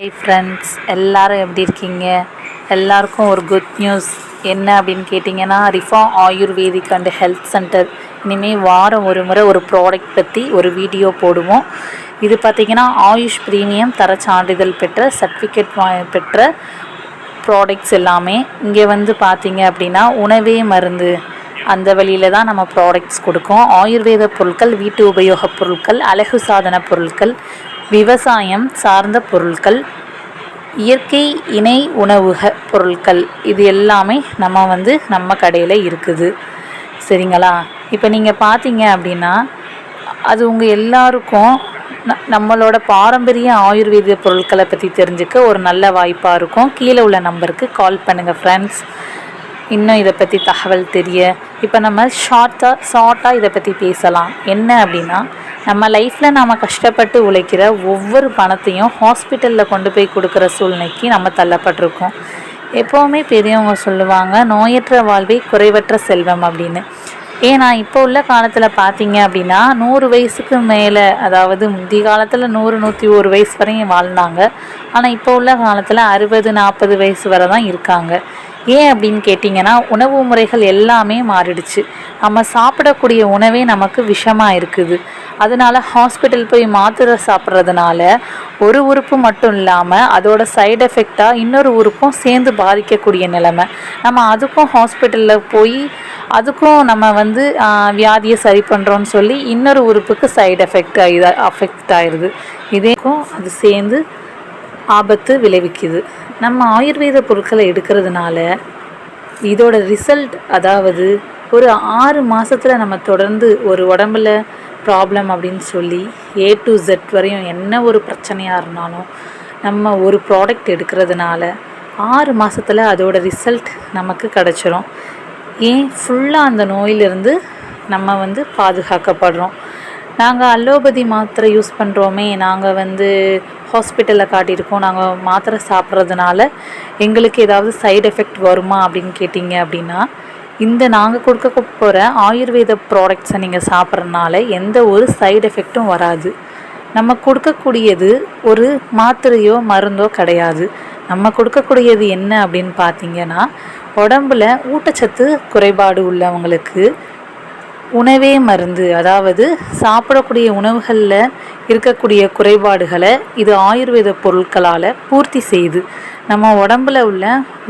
Hi friends, எல்லாரும் எப்படி இருக்கீங்க? எல்லாருக்கும் ஒரு குட் நியூஸ். என்ன அப்படின்னு கேட்டிங்கன்னா, Rifa ayurvedic and health centre இனிமேல் வாரம் ஒரு முறை ஒரு ப்ராடக்ட் பற்றி ஒரு வீடியோ போடுவோம். இது பார்த்திங்கன்னா ஆயுஷ் ப்ரீமியம் தர சான்றிதழ் பெற்ற சர்டிஃபிகேட் பெற்ற ப்ராடக்ட்ஸ் எல்லாமே. இங்கே வந்து பார்த்திங்க அப்படின்னா உணவே மருந்து அந்த வழியில் தான் நம்ம ப்ராடக்ட்ஸ் கொடுக்கோம். ஆயுர்வேத பொருட்கள், வீட்டு உபயோகப் பொருட்கள், அழகு சாதன பொருட்கள், விவசாயம் சார்ந்த பொருட்கள், இயற்கை இணை உணவுக பொருட்கள், இது எல்லாமே நம்ம கடையில் இருக்குது. சரிங்களா? இப்போ நீங்கள் பார்த்தீங்க அப்படின்னா அது உங்கள் எல்லாருக்கும் நம்மளோட பாரம்பரிய ஆயுர்வேத பொருட்களை பற்றி தெரிஞ்சுக்க ஒரு நல்ல வாய்ப்பாக இருக்கும். கீழே உள்ள நம்பருக்கு கால் பண்ணுங்கள் ஃப்ரெண்ட்ஸ். இன்னும் இதை பற்றி தகவல் தெரிய இப்போ நம்ம ஷார்ட்டாக இதை பற்றி பேசலாம். என்ன அப்படின்னா, நம்ம லைஃப்பில் நாம் கஷ்டப்பட்டு உழைக்கிற ஒவ்வொரு பணத்தையும் ஹாஸ்பிட்டலில் கொண்டு போய் கொடுக்குற சூழ்நிலைக்கு நம்ம தள்ளப்பட்டிருக்கோம். எப்போவுமே பெரியவங்க சொல்லுவாங்க, நோயற்ற வாழ்வே குறைவற்ற செல்வம் அப்படின்னு. ஏன்னா இப்போ உள்ள காலத்தில் பார்த்தீங்க அப்படின்னா 100 வயசுக்கு மேலே, அதாவது முந்தைய காலத்தில் 100-101 வயசு வரையும் வாழ்ந்தாங்க. ஆனால் இப்போ உள்ள காலத்தில் 60-40 வயசு வரை தான் இருக்காங்க. ஏன் அப்படின்னு கேட்டிங்கன்னா, உணவு முறைகள் எல்லாமே மாறிடுச்சு. நம்ம சாப்பிடக்கூடிய உணவே நமக்கு விஷமாக இருக்குது. அதனால் ஹாஸ்பிட்டல் போய் மாத்திரை சாப்பிட்றதுனால ஒரு உறுப்பு மட்டும் இல்லாமல் அதோட சைடு எஃபெக்டாக இன்னொரு உறுப்பும் சேர்ந்து பாதிக்கக்கூடிய நிலைமை. நம்ம அதுக்கும் ஹாஸ்பிட்டலில் போய் அதுக்கும் நம்ம வியாதியை சரி பண்ணுறோன்னு சொல்லி இன்னொரு உறுப்புக்கு சைடு அஃபெக்ட் ஆயிடுது. இதேக்கும் அது சேர்ந்து ஆபத்து விளைவிக்குது. நம்ம ஆயுர்வேத பொருட்களை எடுக்கிறதுனால இதோட ரிசல்ட், அதாவது ஒரு 6 மாதத்தில் நம்ம தொடர்ந்து ஒரு உடம்புல ப்ராப்ளம் அப்படின்னு சொல்லி A to Z வரையும் என்ன ஒரு பிரச்சனையாக இருந்தாலும் நம்ம ஒரு ப்ராடக்ட் எடுக்கிறதுனால 6 மாதத்தில் அதோட ரிசல்ட் நமக்கு கிடச்சிரும். ஏன் ஃபுல்லாக அந்த நோயிலிருந்து நம்ம பாதுகாக்கப்படுறோம். நாங்கள் அலோபதி மாத்திரை யூஸ் பண்ணுறோமே, நாங்கள் ஹாஸ்பிட்டலில் காட்டியிருக்கோம், நாங்கள் மாத்திரை சாப்பிட்றதுனால எங்களுக்கு ஏதாவது சைடு எஃபெக்ட் வருமா அப்படின்னு கேட்டிங்க அப்படின்னா, நாங்கள் கொடுக்க போகிற ஆயுர்வேத ப்ராடக்ட்ஸை நீங்கள் சாப்பிட்றதுனால எந்த ஒரு சைடு எஃபெக்ட்டும் வராது. நம்ம கொடுக்கக்கூடியது ஒரு மாத்திரையோ மருந்தோ கிடையாது. நம்ம கொடுக்கக்கூடியது என்ன அப்படின்னு பார்த்தீங்கன்னா, உடம்புல ஊட்டச்சத்து குறைபாடு உள்ளவங்களுக்கு உணவே மருந்து, அதாவது சாப்பிடக்கூடிய உணவுகளில் இருக்கக்கூடிய குறைபாடுகளை இது ஆயுர்வேத பொருட்களால் பூர்த்தி செய்யுது. நம்ம உடம்புல உள்ள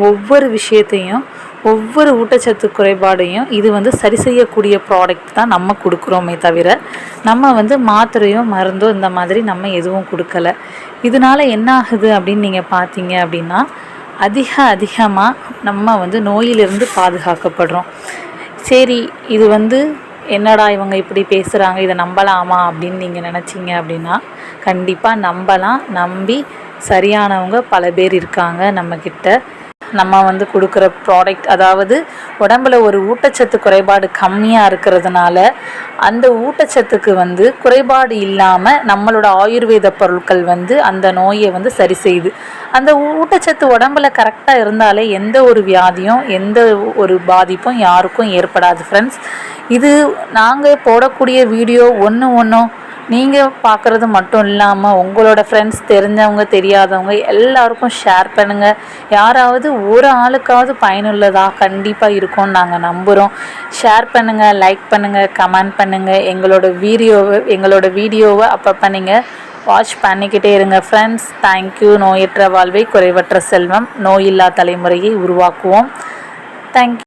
ஒவ்வொரு விஷயத்தையும், ஒவ்வொரு ஊட்டச்சத்து குறைபாடையும் இது சரி செய்யக்கூடிய ப்ராடக்ட் தான் நம்ம கொடுக்குறோமே தவிர நம்ம மாத்திரையோ மருந்தோ இந்த மாதிரி நம்ம எதுவும் கொடுக்கல. இதனால் என்ன ஆகுது அப்படின்னு நீங்கள் பார்த்தீங்க அப்படின்னா, அதிகமாக நம்ம நோயிலிருந்து பாதுகாக்கப்படுறோம். சரி, இது என்னடா இவங்க இப்படி பேசுகிறாங்க, இதை நம்பலாமா அப்படின்னு நீங்கள் நினச்சிங்க அப்படின்னா கண்டிப்பாக நம்பலாம். நம்பி சரியானவங்க பல பேர் இருக்காங்க நம்மக்கிட்ட. நம்ம கொடுக்குற ப்ராடக்ட், அதாவது உடம்பில் ஒரு ஊட்டச்சத்து குறைபாடு கம்மியாக இருக்கிறதுனால அந்த ஊட்டச்சத்துக்கு குறைபாடு இல்லாமல் நம்மளோட ஆயுர்வேத பொருட்கள் அந்த நோயை சரி செய்யுது. அந்த ஊட்டச்சத்து உடம்பில் கரெக்டாக இருந்தாலே எந்த ஒரு வியாதியும் எந்த ஒரு பாதிப்பும் யாருக்கும் ஏற்படாது ஃப்ரெண்ட்ஸ். இது நாங்கள் போடக்கூடிய வீடியோ ஒன்றும் நீங்கள் பார்க்குறது மட்டும் இல்லாமல் உங்களோட ஃப்ரெண்ட்ஸ், தெரிஞ்சவங்க தெரியாதவங்க எல்லாருக்கும் ஷேர் பண்ணுங்கள். யாராவது ஒரு ஆளுக்காவது பயனுள்ளதாக கண்டிப்பாக இருக்கும்னு நாங்கள் நம்புகிறோம். ஷேர் பண்ணுங்கள், லைக் பண்ணுங்கள், கமெண்ட் பண்ணுங்கள். எங்களோட வீடியோவை அப்பப்போ நீங்கள் வாட்ச் பண்ணிக்கிட்டே இருங்க ஃப்ரெண்ட்ஸ். தேங்க்யூ. நோயற்ற வாழ்வை குறைவற்ற செல்வம், நோயில்லா தலைமுறையை உருவாக்குவோம். தேங்க்யூ.